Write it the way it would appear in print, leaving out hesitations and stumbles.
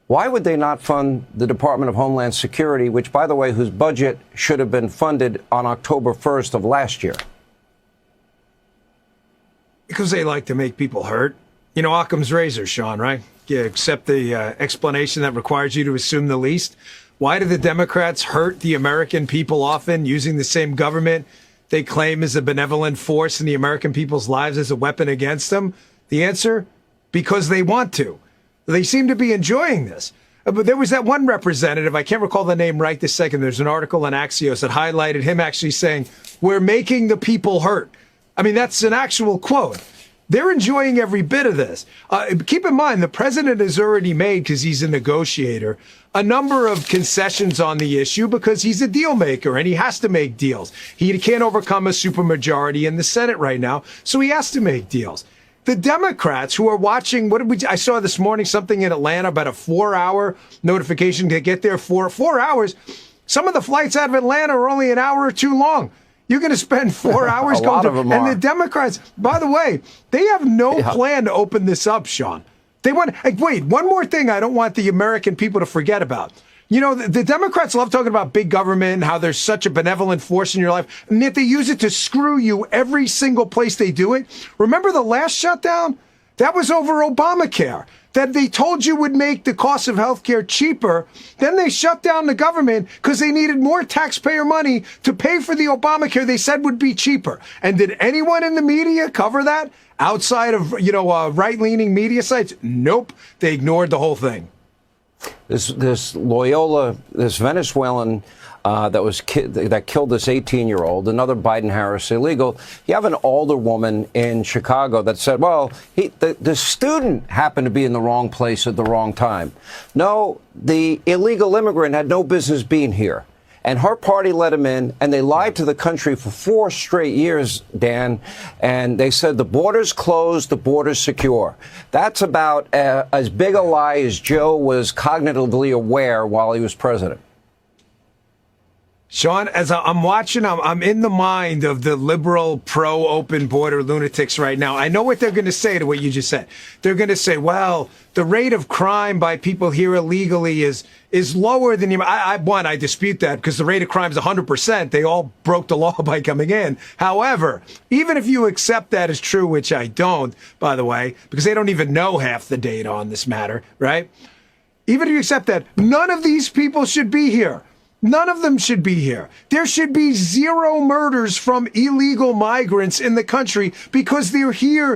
Why would they not fund the Department of Homeland Security, which, by the way, whose budget should have been funded on October 1st of last year? Because they like to make people hurt. You know, Occam's razor, Sean, right? You accept the explanation that requires you to assume the least. Why do the Democrats hurt the American people often using the same government they claim is a benevolent force in the American people's lives as a weapon against them? The answer? Because they want to. They seem to be enjoying this. But there was that one representative, I can't recall the name right this second. There's an article on Axios that highlighted him actually saying, "We're making the people hurt." I mean, that's an actual quote. They're enjoying every bit of this. Keep in mind, the president has already made, because he's a negotiator, a number of concessions on the issue because he's a deal maker and he has to make deals. He can't overcome a supermajority in the Senate right now, so he has to make deals. The Democrats who are watching, I saw this morning something in Atlanta about a 4-hour notification to get there for 4 hours. Some of the flights out of Atlanta are only an hour or two long. You're going to spend 4 hours going to, and the Democrats, by the way, they have no plan to open this up, Sean. They want, wait, one more thing I don't want the American people to forget about. You know, the Democrats love talking about big government, how there's such a benevolent force in your life, and yet they use it to screw you every single place they do it. Remember the last shutdown? That was over Obamacare, that they told you would make the cost of health care cheaper. Then they shut down the government because they needed more taxpayer money to pay for the Obamacare they said would be cheaper. And did anyone in the media cover that outside of, right-leaning media sites? Nope. They ignored the whole thing. This Loyola, this Venezuelan that killed this 18-year-old, another Biden-Harris illegal. You have an older woman in Chicago that said, well, the student happened to be in the wrong place at the wrong time. No, the illegal immigrant had no business being here. And her party let him in, and they lied to the country for 4 straight years, Dan. And they said the border's closed, the border's secure. That's about as big a lie as Joe was cognitively aware while he was president. Sean, as I'm watching, I'm in the mind of the liberal pro-open border lunatics right now. I know what they're going to say to what you just said. They're going to say, well, the rate of crime by people here illegally is lower than I dispute that because the rate of crime is 100%. They all broke the law by coming in. However, even if you accept that as true, which I don't, by the way, because they don't even know half the data on this matter, right? Even if you accept that, none of these people should be here. None of them should be here. There should be 0 murders from illegal migrants in the country because they're here